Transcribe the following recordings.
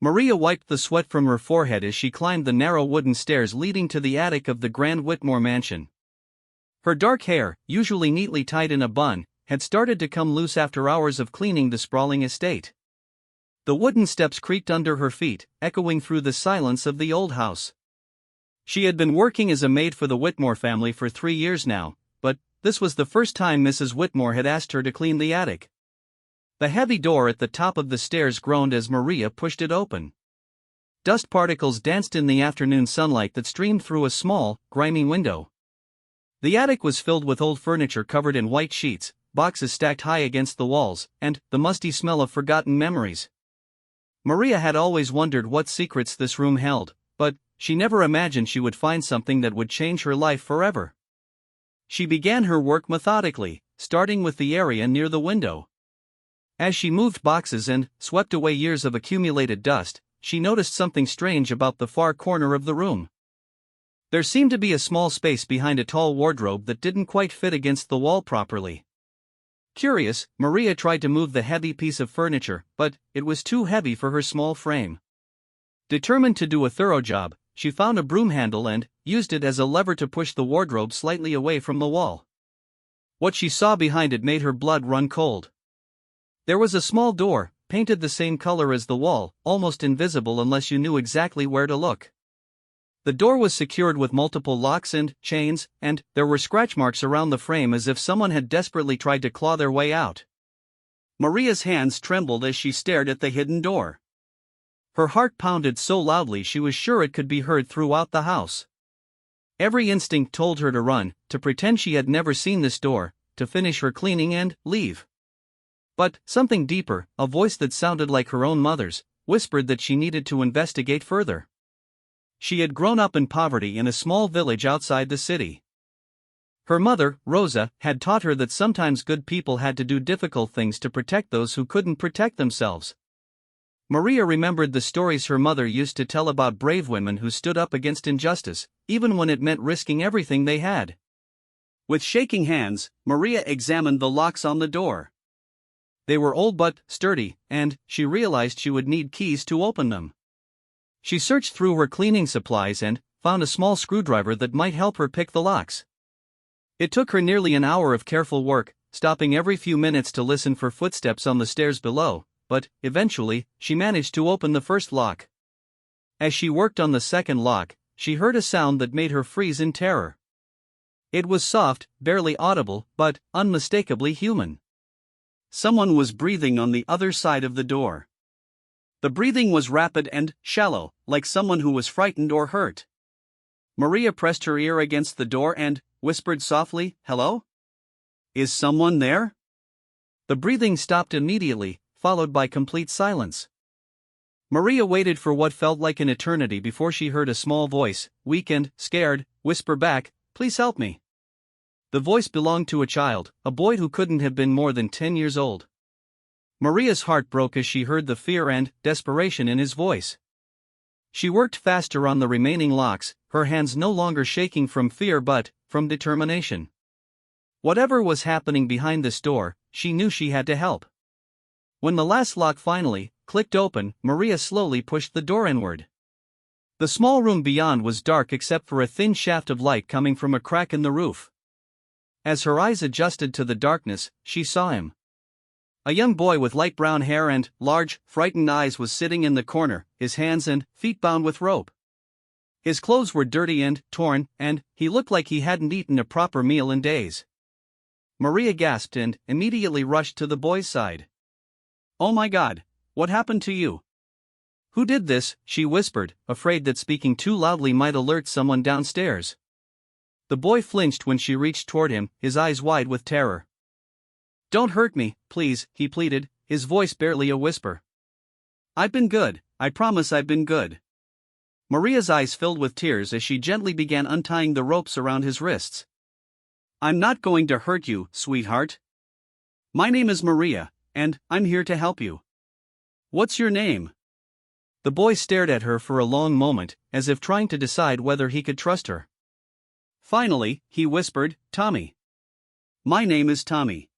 Maria wiped the sweat from her forehead as she climbed the narrow wooden stairs leading to the attic of the Grand Whitmore mansion. Her dark hair, usually neatly tied in a bun, had started to come loose after hours of cleaning the sprawling estate. The wooden steps creaked under her feet, echoing through the silence of the old house. She had been working as a maid for the Whitmore family for 3 years now, but this was the first time Mrs. Whitmore had asked her to clean the attic. The heavy door at the top of the stairs groaned as Maria pushed it open. Dust particles danced in the afternoon sunlight that streamed through a small, grimy window. The attic was filled with old furniture covered in white sheets, boxes stacked high against the walls, and the musty smell of forgotten memories. Maria had always wondered what secrets this room held, but she never imagined she would find something that would change her life forever. She began her work methodically, starting with the area near the window. As she moved boxes and swept away years of accumulated dust, she noticed something strange about the far corner of the room. There seemed to be a small space behind a tall wardrobe that didn't quite fit against the wall properly. Curious, Maria tried to move the heavy piece of furniture, but it was too heavy for her small frame. Determined to do a thorough job, she found a broom handle and used it as a lever to push the wardrobe slightly away from the wall. What she saw behind it made her blood run cold. There was a small door, painted the same color as the wall, almost invisible unless you knew exactly where to look. The door was secured with multiple locks and chains, and there were scratch marks around the frame as if someone had desperately tried to claw their way out. Maria's hands trembled as she stared at the hidden door. Her heart pounded so loudly she was sure it could be heard throughout the house. Every instinct told her to run, to pretend she had never seen this door, to finish her cleaning and leave. But something deeper, a voice that sounded like her own mother's, whispered that she needed to investigate further. She had grown up in poverty in a small village outside the city. Her mother, Rosa, had taught her that sometimes good people had to do difficult things to protect those who couldn't protect themselves. Maria remembered the stories her mother used to tell about brave women who stood up against injustice, even when it meant risking everything they had. With shaking hands, Maria examined the locks on the door. They were old but sturdy, and she realized she would need keys to open them. She searched through her cleaning supplies and found a small screwdriver that might help her pick the locks. It took her nearly an hour of careful work, stopping every few minutes to listen for footsteps on the stairs below, but eventually, she managed to open the first lock. As she worked on the second lock, she heard a sound that made her freeze in terror. It was soft, barely audible, but unmistakably human. Someone was breathing on the other side of the door. The breathing was rapid and shallow, like someone who was frightened or hurt. Maria pressed her ear against the door and whispered softly, "Hello? Is someone there?" The breathing stopped immediately, followed by complete silence. Maria waited for what felt like an eternity before she heard a small voice, weak and scared, whisper back, "Please help me." The voice belonged to a child, a boy who couldn't have been more than 10 years old. Maria's heart broke as she heard the fear and desperation in his voice. She worked faster on the remaining locks, her hands no longer shaking from fear but from determination. Whatever was happening behind this door, she knew she had to help. When the last lock finally clicked open, Maria slowly pushed the door inward. The small room beyond was dark except for a thin shaft of light coming from a crack in the roof. As her eyes adjusted to the darkness, she saw him. A young boy with light brown hair and large, frightened eyes was sitting in the corner, his hands and feet bound with rope. His clothes were dirty and torn, and he looked like he hadn't eaten a proper meal in days. Maria gasped and immediately rushed to the boy's side. "Oh my God, what happened to you?" "Who did this?" she whispered, afraid that speaking too loudly might alert someone downstairs. The boy flinched when she reached toward him, his eyes wide with terror. "Don't hurt me, please," he pleaded, his voice barely a whisper. "I've been good, I promise I've been good." Maria's eyes filled with tears as she gently began untying the ropes around his wrists. "I'm not going to hurt you, sweetheart. My name is Maria, and I'm here to help you. What's your name?" The boy stared at her for a long moment, as if trying to decide whether he could trust her. Finally, he whispered, "Tommy. My name is Tommy."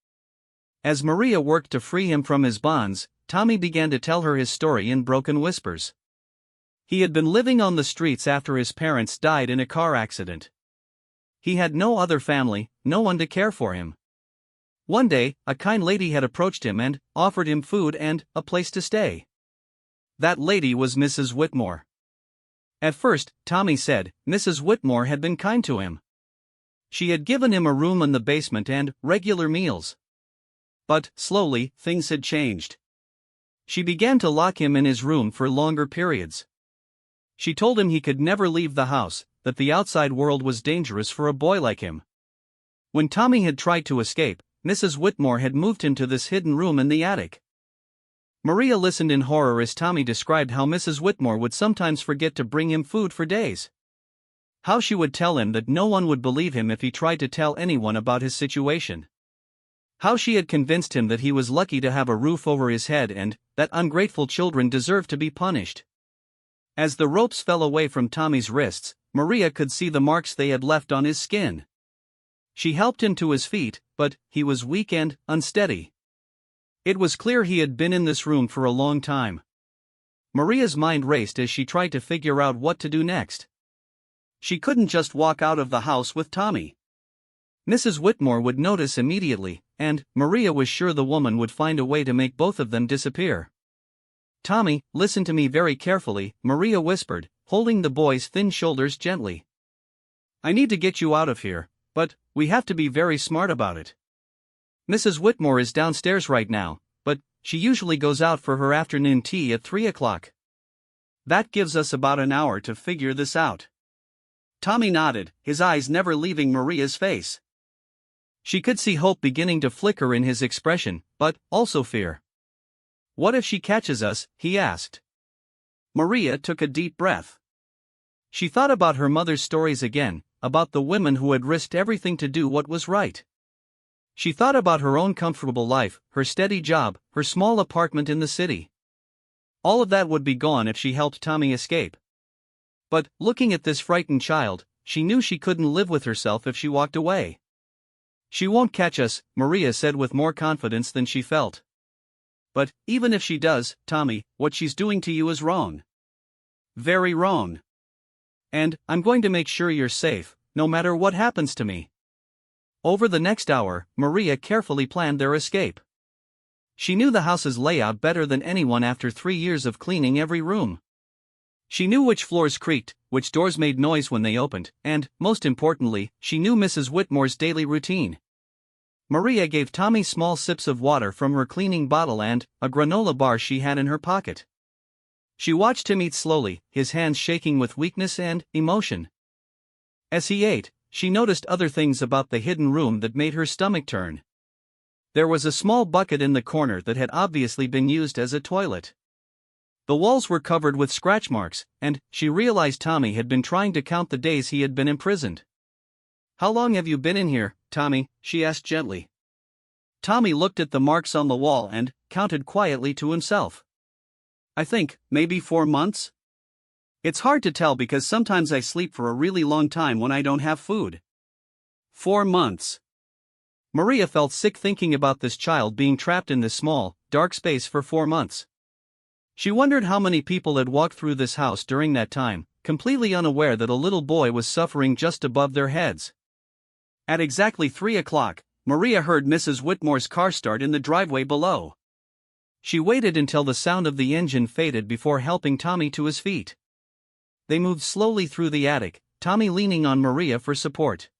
As Maria worked to free him from his bonds, Tommy began to tell her his story in broken whispers. He had been living on the streets after his parents died in a car accident. He had no other family, no one to care for him. One day, a kind lady had approached him and offered him food and a place to stay. That lady was Mrs. Whitmore. At first, Tommy said, Mrs. Whitmore had been kind to him. She had given him a room in the basement and regular meals. But, slowly, things had changed. She began to lock him in his room for longer periods. She told him he could never leave the house, that the outside world was dangerous for a boy like him. When Tommy had tried to escape, Mrs. Whitmore had moved him to this hidden room in the attic. Maria listened in horror as Tommy described how Mrs. Whitmore would sometimes forget to bring him food for days. How she would tell him that no one would believe him if he tried to tell anyone about his situation. How she had convinced him that he was lucky to have a roof over his head and that ungrateful children deserved to be punished. As the ropes fell away from Tommy's wrists, Maria could see the marks they had left on his skin. She helped him to his feet, but he was weak and unsteady. It was clear he had been in this room for a long time. Maria's mind raced as she tried to figure out what to do next. She couldn't just walk out of the house with Tommy. Mrs. Whitmore would notice immediately, and Maria was sure the woman would find a way to make both of them disappear. Tommy, listen to me very carefully, Maria whispered, holding the boy's thin shoulders gently. I need to get you out of here, but we have to be very smart about it. Mrs. Whitmore is downstairs right now, but she usually goes out for her afternoon tea at 3 o'clock. That gives us about an hour to figure this out. Tommy nodded, his eyes never leaving Maria's face. She could see hope beginning to flicker in his expression, but also fear. What if she catches us? He asked. Maria took a deep breath. She thought about her mother's stories again, about the women who had risked everything to do what was right. She thought about her own comfortable life, her steady job, her small apartment in the city. All of that would be gone if she helped Tommy escape. But, looking at this frightened child, she knew she couldn't live with herself if she walked away. She won't catch us, Maria said with more confidence than she felt. But, even if she does, Tommy, what she's doing to you is wrong. Very wrong. And, I'm going to make sure you're safe, no matter what happens to me. Over the next hour, Maria carefully planned their escape. She knew the house's layout better than anyone after 3 years of cleaning every room. She knew which floors creaked, which doors made noise when they opened, and, most importantly, she knew Mrs. Whitmore's daily routine. Maria gave Tommy small sips of water from her cleaning bottle and a granola bar she had in her pocket. She watched him eat slowly, his hands shaking with weakness and emotion. As he ate, she noticed other things about the hidden room that made her stomach turn. There was a small bucket in the corner that had obviously been used as a toilet. The walls were covered with scratch marks, and she realized Tommy had been trying to count the days he had been imprisoned. How long have you been in here, Tommy? She asked gently. Tommy looked at the marks on the wall and counted quietly to himself. I think, maybe 4 months? It's hard to tell because sometimes I sleep for a really long time when I don't have food. 4 months. Maria felt sick thinking about this child being trapped in this small, dark space for 4 months. She wondered how many people had walked through this house during that time, completely unaware that a little boy was suffering just above their heads. At exactly 3 o'clock, Maria heard Mrs. Whitmore's car start in the driveway below. She waited until the sound of the engine faded before helping Tommy to his feet. They moved slowly through the attic, Tommy leaning on Maria for support.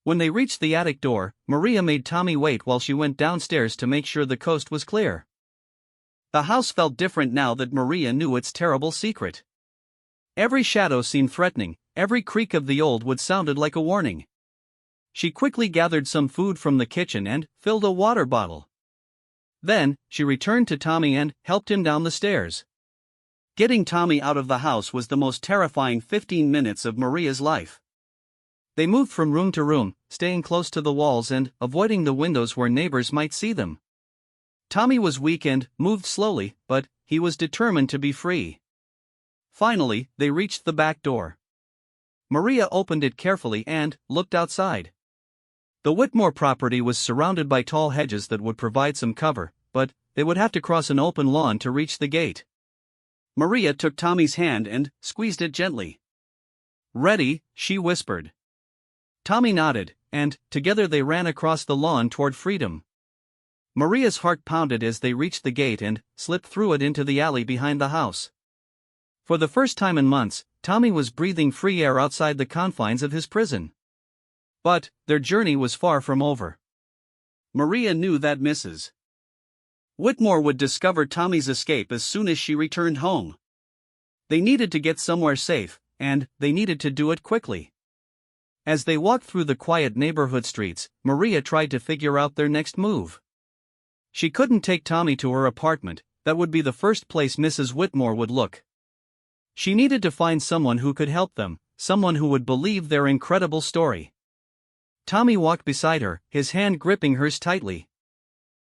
When they reached the attic door, Maria made Tommy wait while she went downstairs to make sure the coast was clear. The house felt different now that Maria knew its terrible secret. Every shadow seemed threatening, every creak of the old wood sounded like a warning. She quickly gathered some food from the kitchen and filled a water bottle. Then, she returned to Tommy and helped him down the stairs. Getting Tommy out of the house was the most terrifying 15 minutes of Maria's life. They moved from room to room, staying close to the walls and avoiding the windows where neighbors might see them. Tommy was weak and moved slowly, but he was determined to be free. Finally, they reached the back door. Maria opened it carefully and looked outside. The Whitmore property was surrounded by tall hedges that would provide some cover, but they would have to cross an open lawn to reach the gate. Maria took Tommy's hand and squeezed it gently. "Ready?" she whispered. Tommy nodded, and together they ran across the lawn toward freedom. Maria's heart pounded as they reached the gate and slipped through it into the alley behind the house. For the first time in months, Tommy was breathing free air outside the confines of his prison. But their journey was far from over. Maria knew that Mrs. Whitmore would discover Tommy's escape as soon as she returned home. They needed to get somewhere safe, and they needed to do it quickly. As they walked through the quiet neighborhood streets, Maria tried to figure out their next move. She couldn't take Tommy to her apartment; that would be the first place Mrs. Whitmore would look. She needed to find someone who could help them, someone who would believe their incredible story. Tommy walked beside her, his hand gripping hers tightly.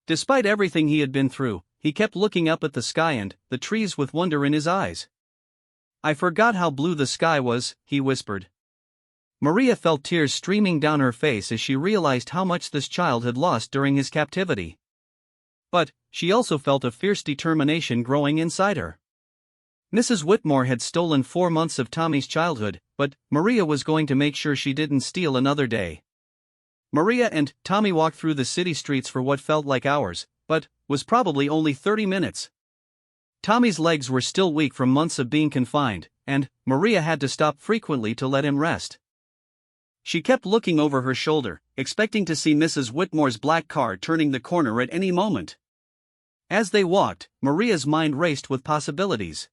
Despite everything he had been through, he kept looking up at the sky and the trees with wonder in his eyes. "I forgot how blue the sky was," he whispered. Maria felt tears streaming down her face as she realized how much this child had lost during his captivity. But she also felt a fierce determination growing inside her. Mrs. Whitmore had stolen 4 months of Tommy's childhood, but Maria was going to make sure she didn't steal another day. Maria and Tommy walked through the city streets for what felt like hours, but was probably only 30 minutes. Tommy's legs were still weak from months of being confined, and Maria had to stop frequently to let him rest. She kept looking over her shoulder, expecting to see Mrs. Whitmore's black car turning the corner at any moment. As they walked, Maria's mind raced with possibilities.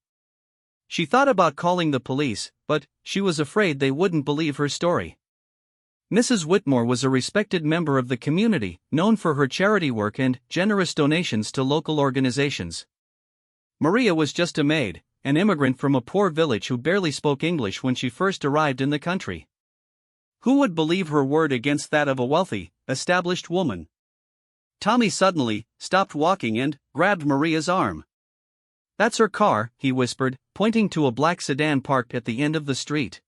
She thought about calling the police, but she was afraid they wouldn't believe her story. Mrs. Whitmore was a respected member of the community, known for her charity work and generous donations to local organizations. Maria was just a maid, an immigrant from a poor village who barely spoke English when she first arrived in the country. Who would believe her word against that of a wealthy, established woman? Tommy suddenly stopped walking and grabbed Maria's arm. "That's her car," he whispered, pointing to a black sedan parked at the end of the street.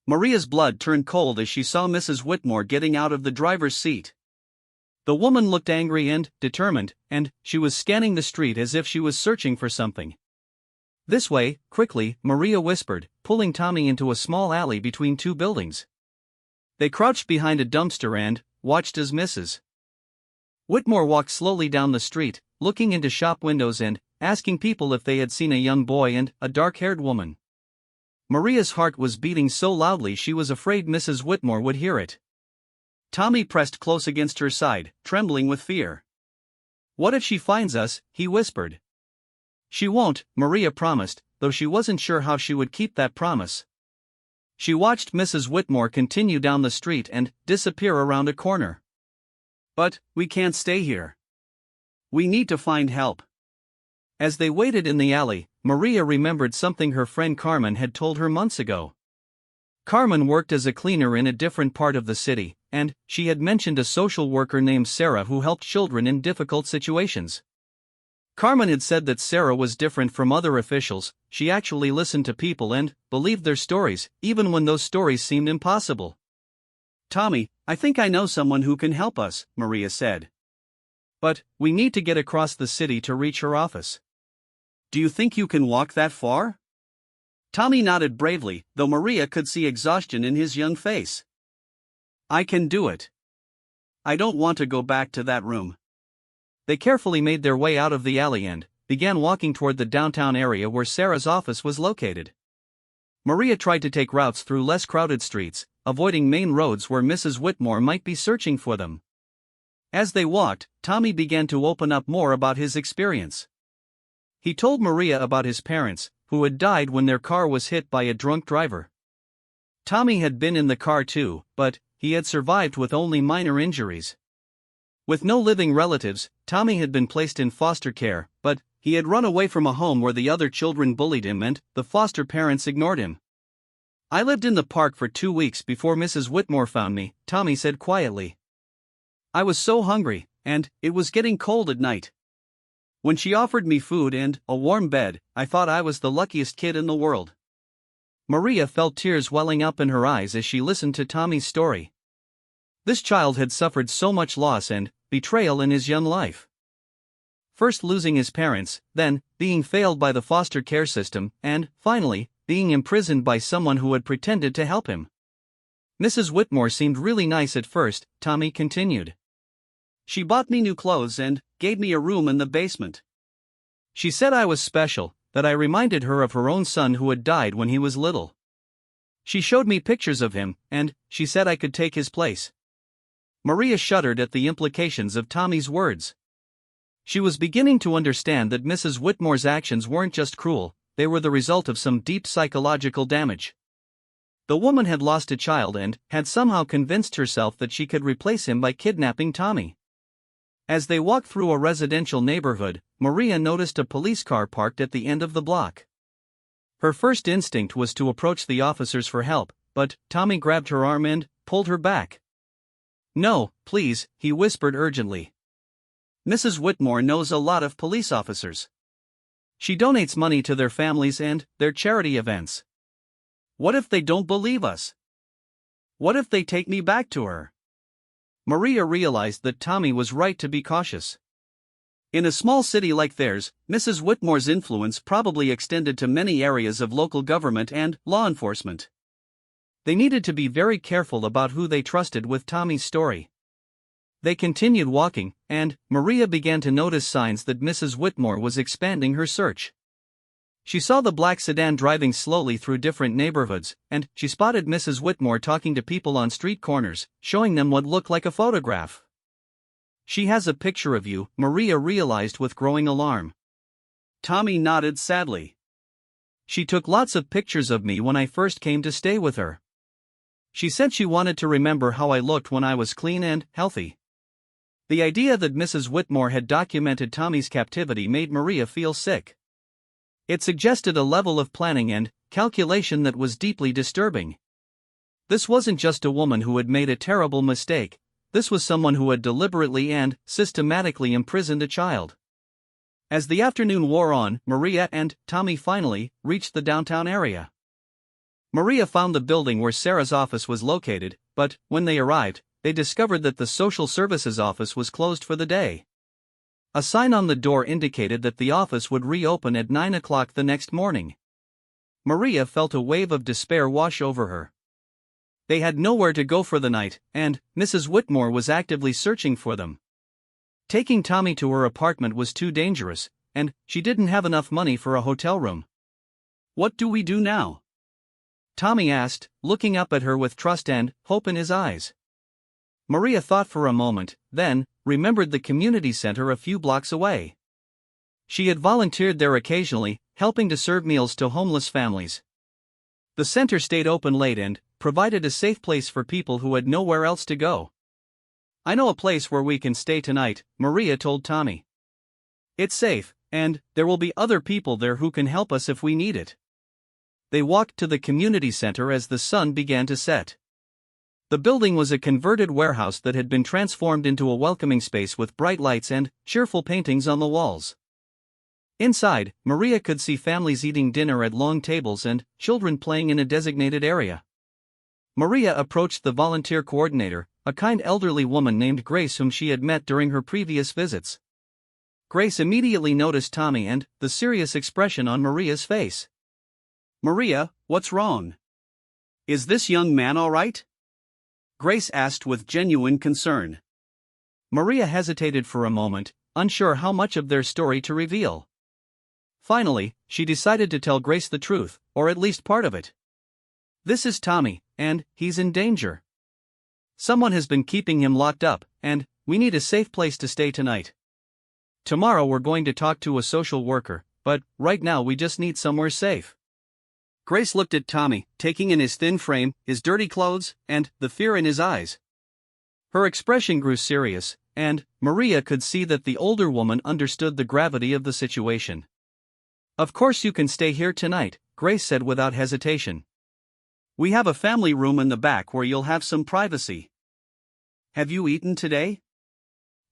Maria's blood turned cold as she saw Mrs. Whitmore getting out of the driver's seat. The woman looked angry and determined, and she was scanning the street as if she was searching for something. "This way, quickly," Maria whispered, pulling Tommy into a small alley between 2 buildings. They crouched behind a dumpster and watched as Mrs. Whitmore walked slowly down the street, looking into shop windows and asking people if they had seen a young boy and a dark-haired woman. Maria's heart was beating so loudly she was afraid Mrs. Whitmore would hear it. Tommy pressed close against her side, trembling with fear. "What if she finds us?" he whispered. "She won't," Maria promised, though she wasn't sure how she would keep that promise. She watched Mrs. Whitmore continue down the street and disappear around a corner. "But we can't stay here. We need to find help." As they waited in the alley, Maria remembered something her friend Carmen had told her months ago. Carmen worked as a cleaner in a different part of the city, and she had mentioned a social worker named Sarah who helped children in difficult situations. Carmen had said that Sarah was different from other officials; she actually listened to people and believed their stories, even when those stories seemed impossible. "Tommy, I think I know someone who can help us," Maria said. "But we need to get across the city to reach her office." "Do you think you can walk that far?" Tommy nodded bravely, though Maria could see exhaustion in his young face. "I can do it. I don't want to go back to that room." They carefully made their way out of the alley and began walking toward the downtown area where Sarah's office was located. Maria tried to take routes through less crowded streets, avoiding main roads where Mrs. Whitmore might be searching for them. As they walked, Tommy began to open up more about his experience. He told Maria about his parents, who had died when their car was hit by a drunk driver. Tommy had been in the car too, but he had survived with only minor injuries. With no living relatives, Tommy had been placed in foster care, but he had run away from a home where the other children bullied him and the foster parents ignored him. "I lived in the park for 2 weeks before Mrs. Whitmore found me," Tommy said quietly. "I was so hungry, and it was getting cold at night. When she offered me food and a warm bed, I thought I was the luckiest kid in the world." Maria felt tears welling up in her eyes as she listened to Tommy's story. This child had suffered so much loss and betrayal in his young life. first losing his parents, then being failed by the foster care system, and, finally, being imprisoned by someone who had pretended to help him. Mrs. Whitmore seemed really nice at first, Tommy continued. She bought me new clothes and gave me a room in the basement. She said I was special, that I reminded her of her own son who had died when he was little. She showed me pictures of him, and she said I could take his place. Maria shuddered at the implications of Tommy's words. She was beginning to understand that Mrs. Whitmore's actions weren't just cruel, they were the result of some deep psychological damage. The woman had lost a child and had somehow convinced herself that she could replace him by kidnapping Tommy. As they walked through a residential neighborhood, Maria noticed a police car parked at the end of the block. Her first instinct was to approach the officers for help, but Tommy grabbed her arm and pulled her back. "No, please," he whispered urgently. "Mrs. Whitmore knows a lot of police officers. She donates money to their families and their charity events. What if they don't believe us? What if they take me back to her?" Maria realized that Tommy was right to be cautious. In a small city like theirs, Mrs. Whitmore's influence probably extended to many areas of local government and law enforcement. They needed to be very careful about who they trusted with Tommy's story. They continued walking, and Maria began to notice signs that Mrs. Whitmore was expanding her search. She saw the black sedan driving slowly through different neighborhoods, and she spotted Mrs. Whitmore talking to people on street corners, showing them what looked like a photograph. "She has a picture of you," Maria realized with growing alarm. Tommy nodded sadly. "She took lots of pictures of me when I first came to stay with her. She said she wanted to remember how I looked when I was clean and healthy." The idea that Mrs. Whitmore had documented Tommy's captivity made Maria feel sick. It suggested a level of planning and calculation that was deeply disturbing. This wasn't just a woman who had made a terrible mistake, this was someone who had deliberately and systematically imprisoned a child. As the afternoon wore on, Maria and Tommy finally reached the downtown area. Maria found the building where Sarah's office was located, but when they arrived, they discovered that the social services office was closed for the day. A sign on the door indicated that the office would reopen at 9 o'clock the next morning. Maria felt a wave of despair wash over her. They had nowhere to go for the night, and Mrs. Whitmore was actively searching for them. Taking Tommy to her apartment was too dangerous, and she didn't have enough money for a hotel room. "What do we do now?" Tommy asked, looking up at her with trust and hope in his eyes. Maria thought for a moment, then remembered the community center a few blocks away. She had volunteered there occasionally, helping to serve meals to homeless families. The center stayed open late and provided a safe place for people who had nowhere else to go. "I know a place where we can stay tonight," Maria told Tommy. "It's safe, and there will be other people there who can help us if we need it." They walked to the community center as the sun began to set. The building was a converted warehouse that had been transformed into a welcoming space with bright lights and cheerful paintings on the walls. Inside, Maria could see families eating dinner at long tables and children playing in a designated area. Maria approached the volunteer coordinator, a kind elderly woman named Grace whom she had met during her previous visits. Grace immediately noticed Tommy and the serious expression on Maria's face. "Maria, what's wrong? Is this young man all right?" Grace asked with genuine concern. Maria hesitated for a moment, unsure how much of their story to reveal. Finally, she decided to tell Grace the truth, or at least part of it. "This is Tommy, and he's in danger. Someone has been keeping him locked up, and we need a safe place to stay tonight. Tomorrow we're going to talk to a social worker, but right now we just need somewhere safe." Grace looked at Tommy, taking in his thin frame, his dirty clothes, and the fear in his eyes. Her expression grew serious, and Maria could see that the older woman understood the gravity of the situation. "Of course you can stay here tonight," Grace said without hesitation. "We have a family room in the back where you'll have some privacy. Have you eaten today?"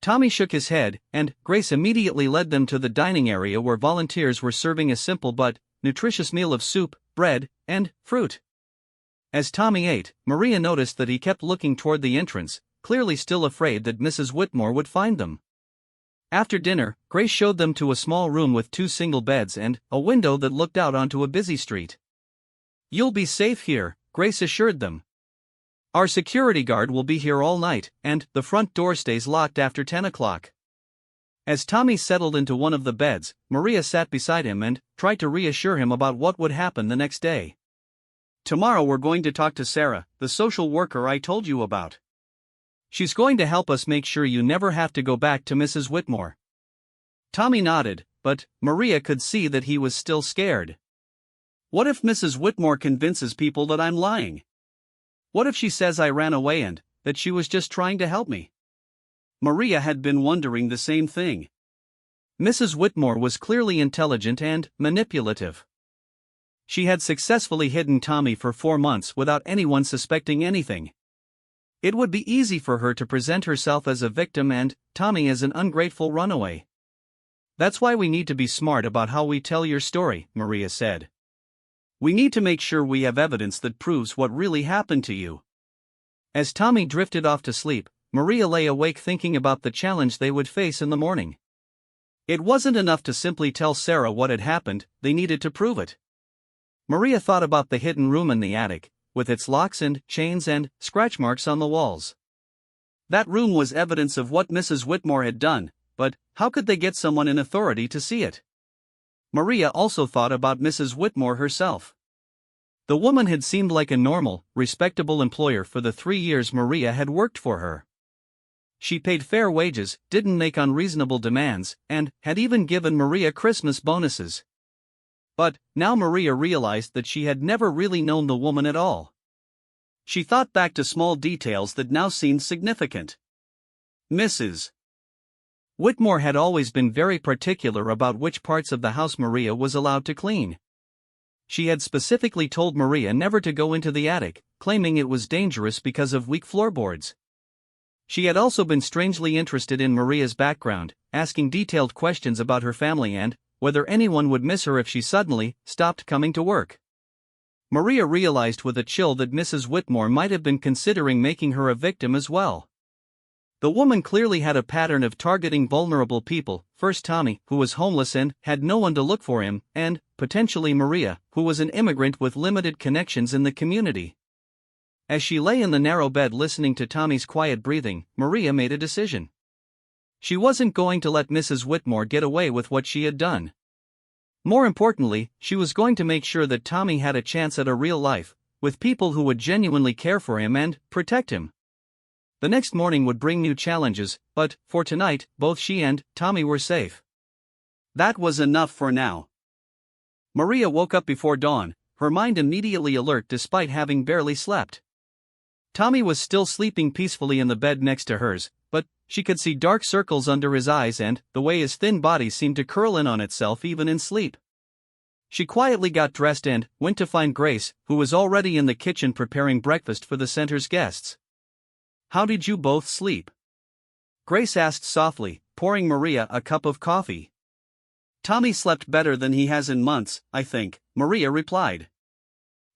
Tommy shook his head, and Grace immediately led them to the dining area where volunteers were serving a simple but nutritious meal of soup, bread, and fruit. As Tommy ate, Maria noticed that he kept looking toward the entrance, clearly still afraid that Mrs. Whitmore would find them. After dinner, Grace showed them to a small room with 2 single beds and a window that looked out onto a busy street. "You'll be safe here," Grace assured them. "Our security guard will be here all night, and the front door stays locked after 10 o'clock. As Tommy settled into one of the beds, Maria sat beside him and tried to reassure him about what would happen the next day. "Tomorrow we're going to talk to Sarah, the social worker I told you about. She's going to help us make sure you never have to go back to Mrs. Whitmore." Tommy nodded, but Maria could see that he was still scared. "What if Mrs. Whitmore convinces people that I'm lying? What if she says I ran away and that she was just trying to help me?" Maria had been wondering the same thing. Mrs. Whitmore was clearly intelligent and manipulative. She had successfully hidden Tommy for 4 months without anyone suspecting anything. It would be easy for her to present herself as a victim and Tommy as an ungrateful runaway. "That's why we need to be smart about how we tell your story," Maria said. "We need to make sure we have evidence that proves what really happened to you." As Tommy drifted off to sleep, Maria lay awake thinking about the challenge they would face in the morning. It wasn't enough to simply tell Sarah what had happened, they needed to prove it. Maria thought about the hidden room in the attic, with its locks and chains and scratch marks on the walls. That room was evidence of what Mrs. Whitmore had done, but how could they get someone in authority to see it? Maria also thought about Mrs. Whitmore herself. The woman had seemed like a normal, respectable employer for the 3 years Maria had worked for her. She paid fair wages, didn't make unreasonable demands, and had even given Maria Christmas bonuses. But now Maria realized that she had never really known the woman at all. She thought back to small details that now seemed significant. Mrs. Whitmore had always been very particular about which parts of the house Maria was allowed to clean. She had specifically told Maria never to go into the attic, claiming it was dangerous because of weak floorboards. She had also been strangely interested in Maria's background, asking detailed questions about her family and whether anyone would miss her if she suddenly stopped coming to work. Maria realized with a chill that Mrs. Whitmore might have been considering making her a victim as well. The woman clearly had a pattern of targeting vulnerable people, first Tommy, who was homeless and had no one to look for him, and, potentially Maria, who was an immigrant with limited connections in the community. As she lay in the narrow bed listening to Tommy's quiet breathing, Maria made a decision. She wasn't going to let Mrs. Whitmore get away with what she had done. More importantly, she was going to make sure that Tommy had a chance at a real life, with people who would genuinely care for him and protect him. The next morning would bring new challenges, but, for tonight, both she and Tommy were safe. That was enough for now. Maria woke up before dawn, her mind immediately alert despite having barely slept. Tommy was still sleeping peacefully in the bed next to hers, but she could see dark circles under his eyes and the way his thin body seemed to curl in on itself even in sleep. She quietly got dressed and went to find Grace, who was already in the kitchen preparing breakfast for the center's guests. "How did you both sleep?" Grace asked softly, pouring Maria a cup of coffee. "Tommy slept better than he has in months, I think," Maria replied.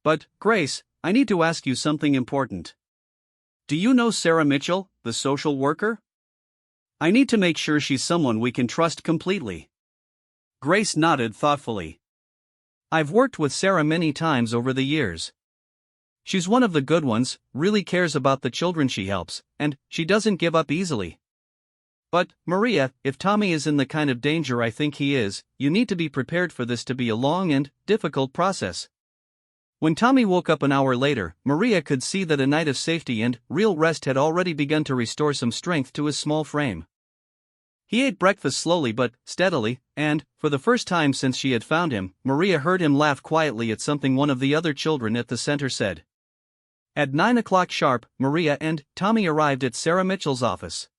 "But, Grace, I need to ask you something important. Do you know Sarah Mitchell, the social worker? I need to make sure she's someone we can trust completely." Grace nodded thoughtfully. "I've worked with Sarah many times over the years. She's one of the good ones, really cares about the children she helps, and she doesn't give up easily. But, Maria, if Tommy is in the kind of danger I think he is, you need to be prepared for this to be a long and difficult process." When Tommy woke up an hour later, Maria could see that a night of safety and real rest had already begun to restore some strength to his small frame. He ate breakfast slowly but steadily, and, for the first time since she had found him, Maria heard him laugh quietly at something one of the other children at the center said. At 9 o'clock sharp, Maria and Tommy arrived at Sarah Mitchell's office.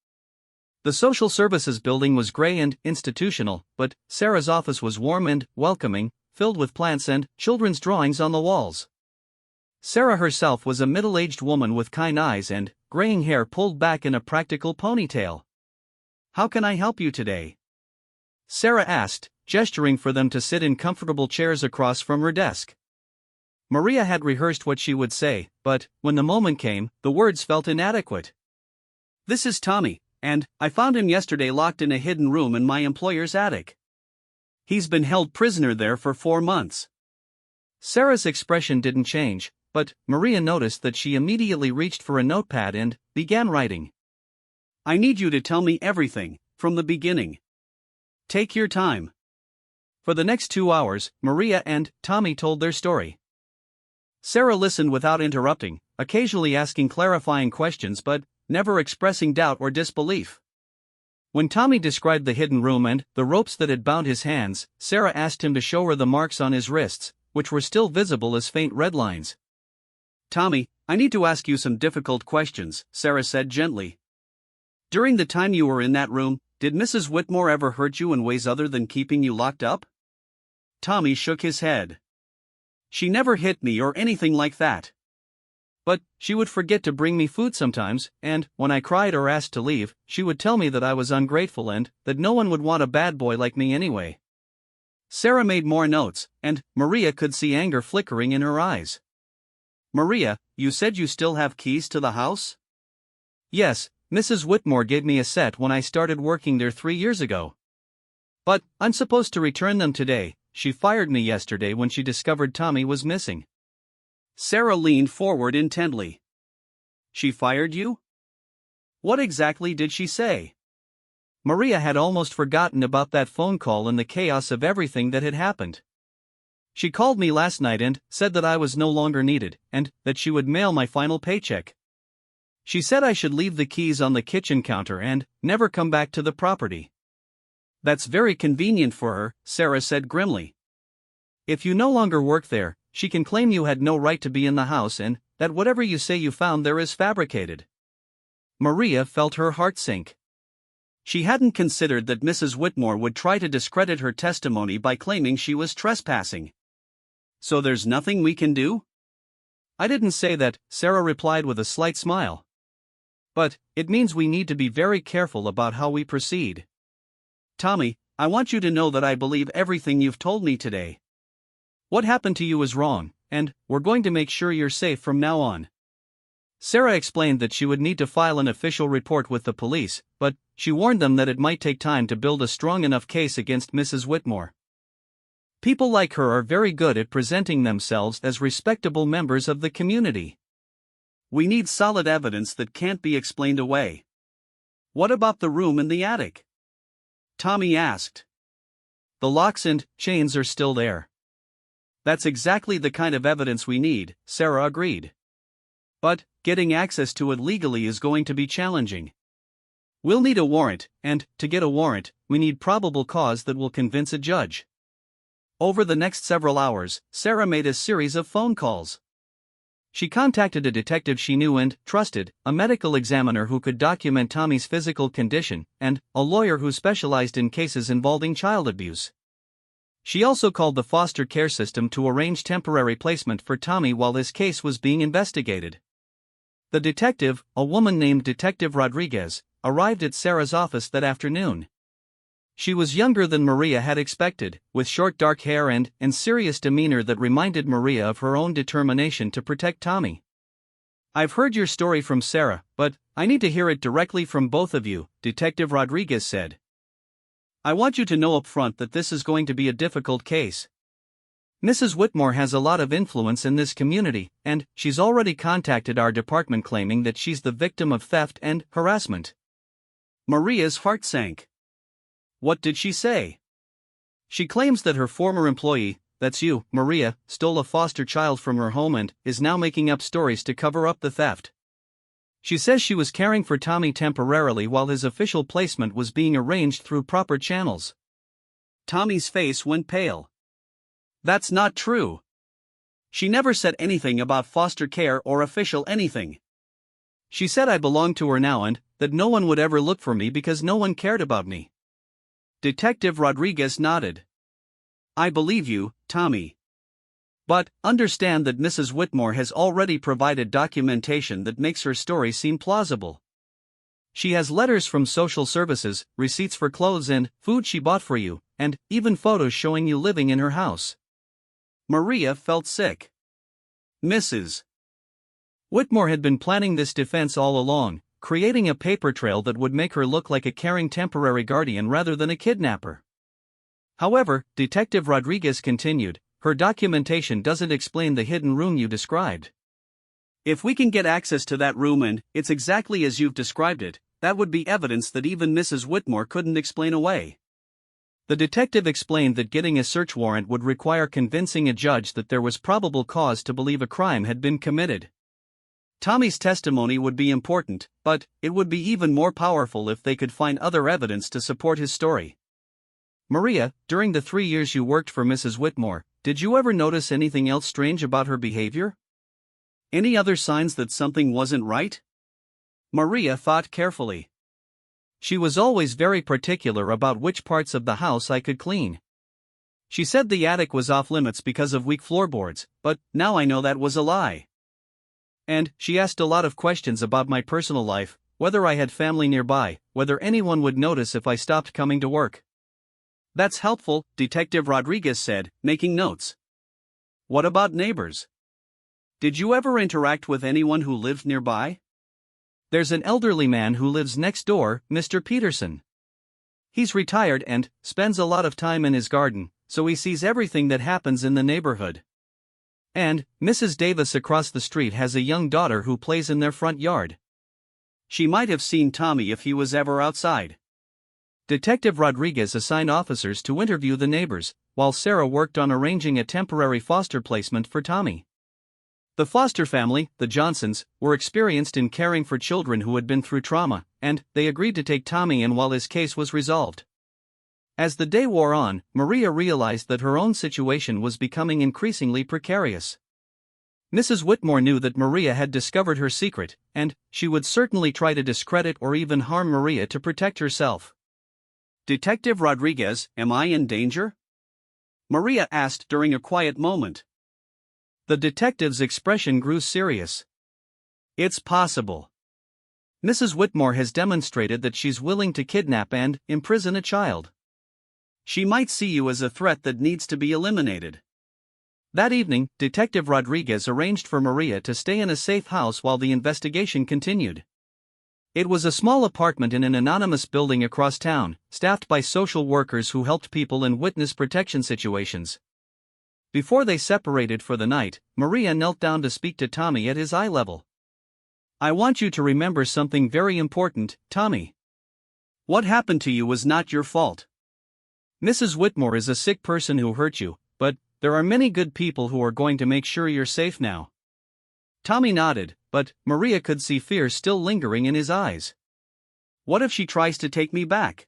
The social services building was gray and institutional, but Sarah's office was warm and welcoming, filled with plants and children's drawings on the walls. Sarah herself was a middle-aged woman with kind eyes and graying hair pulled back in a practical ponytail. "How can I help you today?" Sarah asked, gesturing for them to sit in comfortable chairs across from her desk. Maria had rehearsed what she would say, but, when the moment came, the words felt inadequate. "This is Tommy. And I found him yesterday locked in a hidden room in my employer's attic. He's been held prisoner there for 4 months. Sarah's expression didn't change, but Maria noticed that she immediately reached for a notepad and began writing. I need you to tell me everything, from the beginning. Take your time. For the next 2 hours, Maria and Tommy told their story. Sarah listened without interrupting, occasionally asking clarifying questions but never expressing doubt or disbelief. When Tommy described the hidden room and the ropes that had bound his hands, Sarah asked him to show her the marks on his wrists, which were still visible as faint red lines. Tommy, I need to ask you some difficult questions, Sarah said gently. During the time you were in that room, did Mrs. Whitmore ever hurt you in ways other than keeping you locked up? Tommy shook his head. She never hit me or anything like that. But she would forget to bring me food sometimes, and when I cried or asked to leave, she would tell me that I was ungrateful and that no one would want a bad boy like me anyway. Sarah made more notes, and Maria could see anger flickering in her eyes. Maria, you said you still have keys to the house? Yes, Mrs. Whitmore gave me a set when I started working there 3 years ago. But I'm supposed to return them today. She fired me yesterday when she discovered Tommy was missing. Sarah leaned forward intently. She fired you? What exactly did she say? Maria had almost forgotten about that phone call in the chaos of everything that had happened. She called me last night and said that I was no longer needed, and that she would mail my final paycheck. She said I should leave the keys on the kitchen counter and never come back to the property. That's very convenient for her, Sarah said grimly. If you no longer work there, she can claim you had no right to be in the house and that whatever you say you found there is fabricated. Maria felt her heart sink. She hadn't considered that Mrs. Whitmore would try to discredit her testimony by claiming she was trespassing. So there's nothing we can do? I didn't say that, Sarah replied with a slight smile. But it means we need to be very careful about how we proceed. Tommy, I want you to know that I believe everything you've told me today. What happened to you is wrong, and we're going to make sure you're safe from now on. Sarah explained that she would need to file an official report with the police, but she warned them that it might take time to build a strong enough case against Mrs. Whitmore. People like her are very good at presenting themselves as respectable members of the community. We need solid evidence that can't be explained away. What about the room in the attic? Tommy asked. The locks and chains are still there. That's exactly the kind of evidence we need, Sarah agreed. But getting access to it legally is going to be challenging. We'll need a warrant, and to get a warrant, we need probable cause that will convince a judge. Over the next several hours, Sarah made a series of phone calls. She contacted a detective she knew and trusted, a medical examiner who could document Tommy's physical condition, and a lawyer who specialized in cases involving child abuse. She also called the foster care system to arrange temporary placement for Tommy while his case was being investigated. The detective, a woman named Detective Rodriguez, arrived at Sarah's office that afternoon. She was younger than Maria had expected, with short dark hair and serious demeanor that reminded Maria of her own determination to protect Tommy. "I've heard your story from Sarah, but I need to hear it directly from both of you," Detective Rodriguez said. "I want you to know up front that this is going to be a difficult case. Mrs. Whitmore has a lot of influence in this community, and she's already contacted our department claiming that she's the victim of theft and harassment." Maria's heart sank. "What did she say?" "She claims that her former employee, that's you, Maria, stole a foster child from her home and is now making up stories to cover up the theft. She says she was caring for Tommy temporarily while his official placement was being arranged through proper channels." Tommy's face went pale. "That's not true. She never said anything about foster care or official anything. She said I belonged to her now and that no one would ever look for me because no one cared about me." Detective Rodriguez nodded. "I believe you, Tommy. But understand that Mrs. Whitmore has already provided documentation that makes her story seem plausible. She has letters from social services, receipts for clothes and food she bought for you, and even photos showing you living in her house." Maria felt sick. Mrs. Whitmore had been planning this defense all along, creating a paper trail that would make her look like a caring temporary guardian rather than a kidnapper. However, Detective Rodriguez continued, her documentation doesn't explain the hidden room you described. If we can get access to that room and it's exactly as you've described it, that would be evidence that even Mrs. Whitmore couldn't explain away. The detective explained that getting a search warrant would require convincing a judge that there was probable cause to believe a crime had been committed. Tommy's testimony would be important, but it would be even more powerful if they could find other evidence to support his story. Maria, during the 3 years you worked for Mrs. Whitmore, did you ever notice anything else strange about her behavior? Any other signs that something wasn't right? Maria thought carefully. She was always very particular about which parts of the house I could clean. She said the attic was off limits because of weak floorboards, but now I know that was a lie. And she asked a lot of questions about my personal life, whether I had family nearby, whether anyone would notice if I stopped coming to work. That's helpful, Detective Rodriguez said, making notes. What about neighbors? Did you ever interact with anyone who lived nearby? There's an elderly man who lives next door, Mr. Peterson. He's retired and spends a lot of time in his garden, so he sees everything that happens in the neighborhood. And Mrs. Davis across the street has a young daughter who plays in their front yard. She might have seen Tommy if he was ever outside. Detective Rodriguez assigned officers to interview the neighbors, while Sarah worked on arranging a temporary foster placement for Tommy. The foster family, the Johnsons, were experienced in caring for children who had been through trauma, and they agreed to take Tommy in while his case was resolved. As the day wore on, Maria realized that her own situation was becoming increasingly precarious. Mrs. Whitmore knew that Maria had discovered her secret, and she would certainly try to discredit or even harm Maria to protect herself. Detective Rodriguez, am I in danger? Maria asked during a quiet moment. The detective's expression grew serious. It's possible. Mrs. Whitmore has demonstrated that she's willing to kidnap and imprison a child. She might see you as a threat that needs to be eliminated. That evening, Detective Rodriguez arranged for Maria to stay in a safe house while the investigation continued. It was a small apartment in an anonymous building across town, staffed by social workers who helped people in witness protection situations. Before they separated for the night, Maria knelt down to speak to Tommy at his eye level. I want you to remember something very important, Tommy. What happened to you was not your fault. Mrs. Whitmore is a sick person who hurt you, but there are many good people who are going to make sure you're safe now. Tommy nodded, but Maria could see fear still lingering in his eyes. What if she tries to take me back?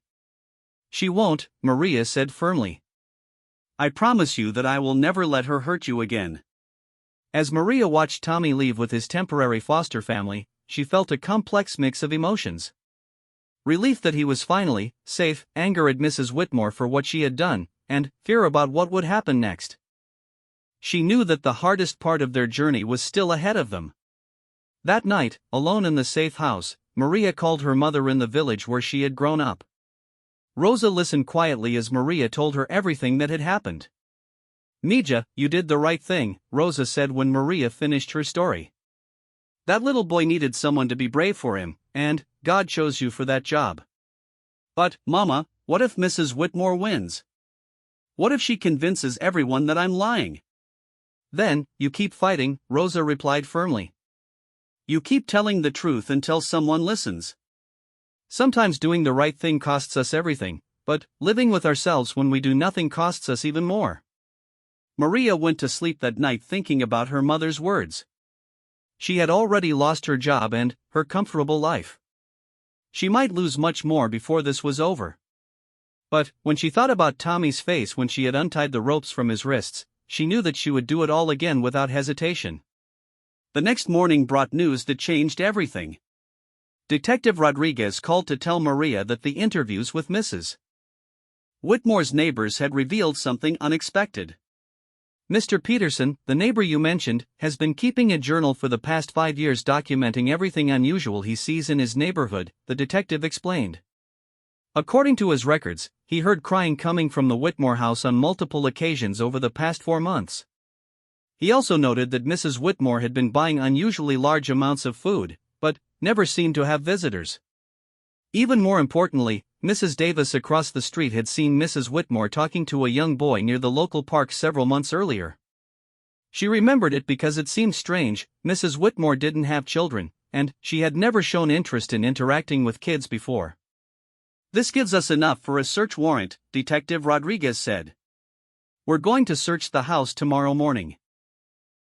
She won't, Maria said firmly. I promise you that I will never let her hurt you again. As Maria watched Tommy leave with his temporary foster family, she felt a complex mix of emotions. Relief that he was finally safe, anger at Mrs. Whitmore for what she had done, and fear about what would happen next. She knew that the hardest part of their journey was still ahead of them. That night, alone in the safe house, Maria called her mother in the village where she had grown up. Rosa listened quietly as Maria told her everything that had happened. Mija, you did the right thing, Rosa said when Maria finished her story. That little boy needed someone to be brave for him, and God chose you for that job. But, Mama, what if Mrs. Whitmore wins? What if she convinces everyone that I'm lying? Then, you keep fighting, Rosa replied firmly. You keep telling the truth until someone listens. Sometimes doing the right thing costs us everything, but living with ourselves when we do nothing costs us even more. Maria went to sleep that night thinking about her mother's words. She had already lost her job and her comfortable life. She might lose much more before this was over. But when she thought about Tommy's face when she had untied the ropes from his wrists, she knew that she would do it all again without hesitation. The next morning brought news that changed everything. Detective Rodriguez called to tell Maria that the interviews with Mrs. Whitmore's neighbors had revealed something unexpected. Mr. Peterson, the neighbor you mentioned, has been keeping a journal for the past 5 years documenting everything unusual he sees in his neighborhood, the detective explained. According to his records, he heard crying coming from the Whitmore house on multiple occasions over the past 4 months. He also noted that Mrs. Whitmore had been buying unusually large amounts of food, but never seemed to have visitors. Even more importantly, Mrs. Davis across the street had seen Mrs. Whitmore talking to a young boy near the local park several months earlier. She remembered it because it seemed strange. Mrs. Whitmore didn't have children, and she had never shown interest in interacting with kids before. "This gives us enough for a search warrant," Detective Rodriguez said. "We're going to search the house tomorrow morning."